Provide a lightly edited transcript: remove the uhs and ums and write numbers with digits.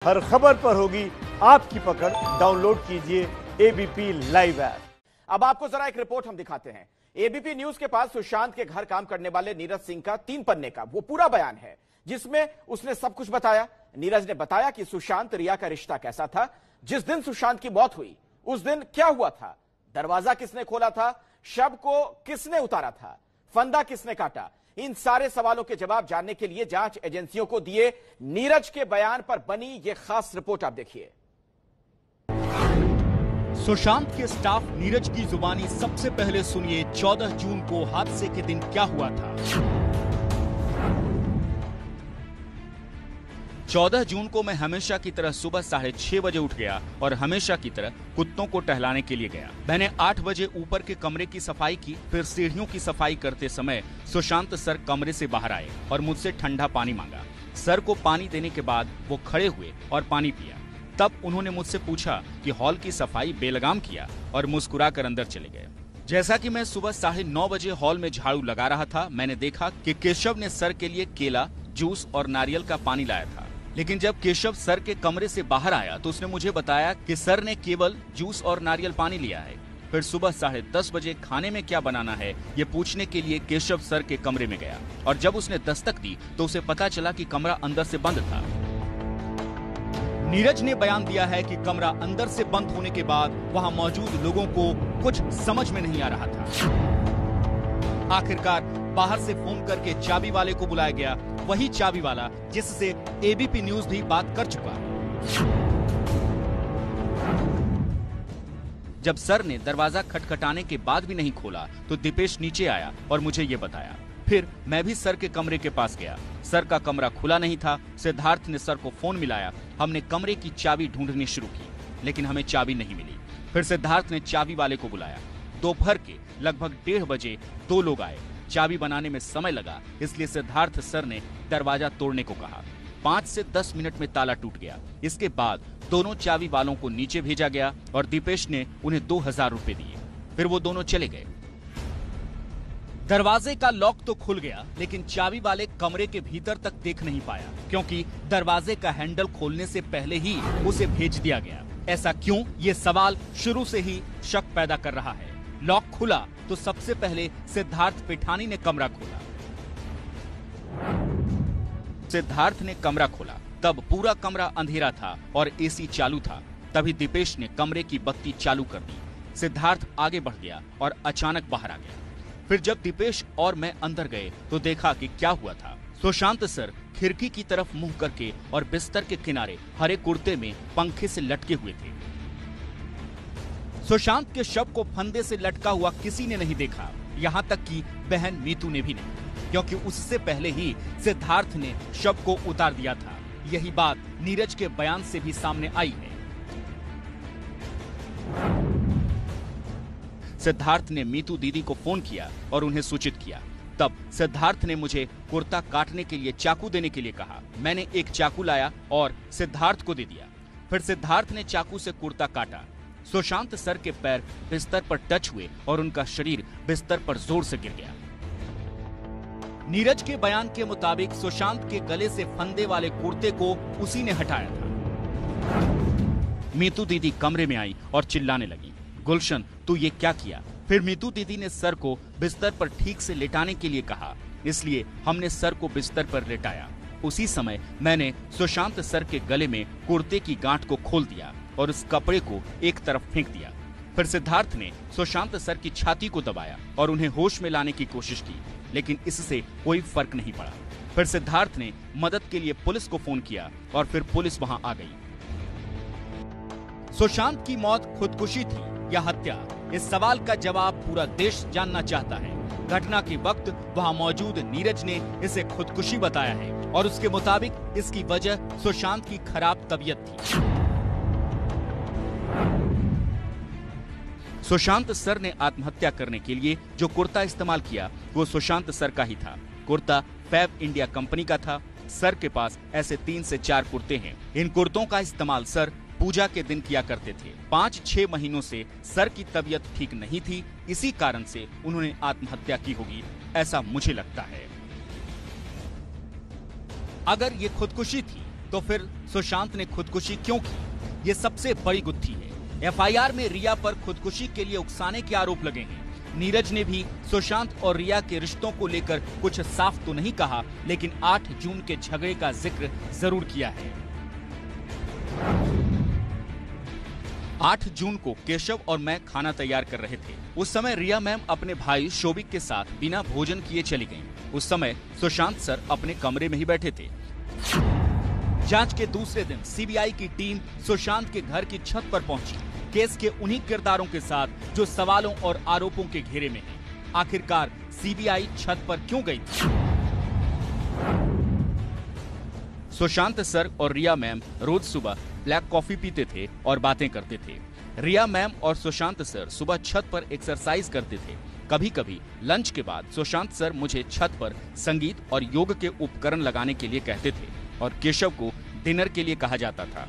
हर खबर पर होगी आपकी पकड़। डाउनलोड कीजिए एबीपी लाइव ऐप। अब आपको जरा एक रिपोर्ट हम दिखाते हैं। एबीपी न्यूज के पास सुशांत के घर काम करने वाले नीरज सिंह का 3 पन्ने का वो पूरा बयान है, जिसमें उसने सब कुछ बताया। नीरज ने बताया कि सुशांत रिया का रिश्ता कैसा था, जिस दिन सुशांत की मौत हुई उस दिन क्या हुआ था, दरवाजा किसने खोला था, शव को किसने उतारा था, फंदा किसने काटा। इन सारे सवालों के जवाब जानने के लिए जांच एजेंसियों को दिए नीरज के बयान पर बनी यह खास रिपोर्ट आप देखिए। सुशांत के स्टाफ नीरज की जुबानी सबसे पहले सुनिए। 14 जून को हादसे के दिन क्या हुआ था। 14 जून को मैं हमेशा की तरह सुबह 6:30 बजे उठ गया और हमेशा की तरह कुत्तों को टहलाने के लिए गया। मैंने 8 बजे ऊपर के कमरे की सफाई की। फिर सीढ़ियों की सफाई करते समय सुशांत सर कमरे से बाहर आए और मुझसे ठंडा पानी मांगा। सर को पानी देने के बाद वो खड़े हुए और पानी पिया। तब उन्होंने मुझसे पूछा कि हॉल की सफाई बेलगाम किया और मुस्कुरा कर अंदर चले गए। जैसा कि मैं सुबह 9:30 बजे हॉल में झाड़ू लगा रहा था, मैंने देखा कि केशव ने सर के लिए केला, जूस और नारियल का पानी लाया था। लेकिन जब केशव सर के कमरे से बाहर आया तो उसने मुझे बताया कि सर ने केवल जूस और नारियल पानी लिया है। फिर सुबह 10:30 बजे खाने में क्या बनाना है ये पूछने के लिए केशव सर के कमरे में गया और जब उसने दस्तक दी तो उसे पता चला कि कमरा अंदर से बंद था। नीरज ने बयान दिया है कि कमरा अंदर से बंद होने के बाद वहां मौजूद लोगों को कुछ समझ में नहीं आ रहा था। आखिरकार बाहर से फोन करके चाबी वाले को बुलाया गया, वही चाबी वाला जिससे एबीपी न्यूज भी बात कर चुका। जब सर ने दरवाजा खटखटाने के बाद भी नहीं खोला तो दीपेश नीचे आया और मुझे ये बताया। फिर मैं भी सर के कमरे के पास गया। सर का कमरा खुला नहीं था। सिद्धार्थ ने सर को फोन मिलाया। हमने कमरे की चाबी ढूंढनी शुरू की, लेकिन हमें चाबी नहीं मिली। फिर सिद्धार्थ ने चाबी वाले को बुलाया। दोपहर के लगभग 1:30 बजे 2 लोग आए। चाबी बनाने में समय लगा, इसलिए सिद्धार्थ सर ने दरवाजा तोड़ने को कहा। 5 से 10 मिनट में ताला टूट गया। इसके बाद दोनों चाबी वालों को नीचे भेजा गया और दीपेश ने उन्हें 2000 रुपए दिए। फिर वो दोनों चले गए। दरवाजे का लॉक तो खुल गया, लेकिन चाबी वाले कमरे के भीतर तक देख नहीं पाया, क्योंकि दरवाजे का हैंडल खोलने से पहले ही उसे भेज दिया गया। ऐसा क्यों, ये सवाल शुरू से ही शक पैदा कर रहा है। लॉक खुला तो सबसे पहले सिद्धार्थ पिठानी ने कमरा खोला। सिद्धार्थ ने कमरा खोला, तब पूरा कमरा अंधेरा था और एसी चालू था। तभी दीपेश ने कमरे की बत्ती चालू कर दी। सिद्धार्थ आगे बढ़ गया और अचानक बाहर आ गया। फिर जब दीपेश और मैं अंदर गए तो देखा कि क्या हुआ था। सुशांत सर खिड़की की तरफ मुंह करके और बिस्तर के किनारे हरे कुर्ते में पंखे से लटके हुए थे। सुशांत के शव को फंदे से लटका हुआ किसी ने नहीं देखा, यहाँ तक कि बहन मीतू ने भी नहीं, क्योंकि उससे पहले ही सिद्धार्थ ने शव को उतार दिया था। यही बात नीरज के बयान से भी सामने आई है। सिद्धार्थ ने मीतू दीदी को फोन किया और उन्हें सूचित किया। तब सिद्धार्थ ने मुझे कुर्ता काटने के लिए चाकू देने के लिए कहा। मैंने एक चाकू लाया और सिद्धार्थ को दे दिया। फिर सिद्धार्थ ने चाकू से कुर्ता काटा। सुशांत सर के पैर बिस्तर पर टच हुए और उनका शरीर बिस्तर पर जोर से गिर गया। नीरज के बयान के मुताबिक सुशांत के गले से फंदे वाले कुर्ते को उसी ने हटाया था। मीतू दीदी कमरे में आई और चिल्लाने लगी, गुलशन तू ये क्या किया। फिर मीतू दीदी ने सर को बिस्तर पर ठीक से लेटाने के लिए कहा, इसलिए हमने सर को बिस्तर पर लेटाया। उसी समय मैंने सुशांत सर के गले में कुर्ते की गांठ को खोल दिया और उस कपड़े को एक तरफ फेंक दिया। फिर सिद्धार्थ ने सुशांत सर की छाती को दबाया और उन्हें होश में लाने की कोशिश की, लेकिन इससे कोई फर्क नहीं पड़ा। फिर सिद्धार्थ ने मदद के लिए पुलिस को फोन किया और फिर पुलिस वहां आ गई। सुशांत की मौत खुदकुशी थी या हत्या, इस सवाल का जवाब पूरा देश जानना चाहता है। घटना के वक्त वहां मौजूद नीरज ने इसे खुदकुशी बताया है और उसके मुताबिक इसकी वजह सुशांत की खराब तबीयत थी। सुशांत सर ने आत्महत्या करने के लिए जो कुर्ता इस्तेमाल किया वो सुशांत सर का ही था। कुर्ता फैब इंडिया कंपनी का था। सर के पास ऐसे 3 से 4 कुर्ते हैं। इन कुर्तों का इस्तेमाल सर पूजा के दिन किया करते थे। 5-6 महीनों से सर की तबीयत ठीक नहीं थी, इसी कारण से उन्होंने आत्महत्या की होगी, ऐसा मुझे लगता है। अगर ये खुदकुशी थी तो फिर सुशांत ने खुदकुशी क्यों की, ये सबसे बड़ी गुत्थी है। एफआईआर में रिया पर खुदकुशी के लिए उकसाने के आरोप लगे हैं। नीरज ने भी सुशांत और रिया के रिश्तों को लेकर कुछ साफ तो नहीं कहा, लेकिन 8 जून के झगड़े का जिक्र जरूर किया है। 8 जून को केशव और मैं खाना तैयार कर रहे थे। उस समय रिया मैम अपने भाई शोभिक के साथ बिना भोजन किए चली गईं। उस समय सुशांत सर अपने कमरे में ही बैठे थे। जांच के दूसरे दिन सीबीआई की टीम सुशांत के घर की छत पर पहुंची, केस के उन्हीं किरदारों के साथ जो सवालों और आरोपों के घेरे में हैं। आखिरकार सीबीआई छत पर क्यों गई थी? सुशांत सर और रिया मैम रोज सुबह ब्लैक कॉफी पीते थे और बातें करते थे। रिया मैम और सुशांत सर सुबह छत पर एक्सरसाइज करते थे। कभी कभी लंच के बाद सुशांत सर मुझे छत पर संगीत और योग के उपकरण लगाने के लिए कहते थे और केशव को डिनर के लिए कहा जाता था।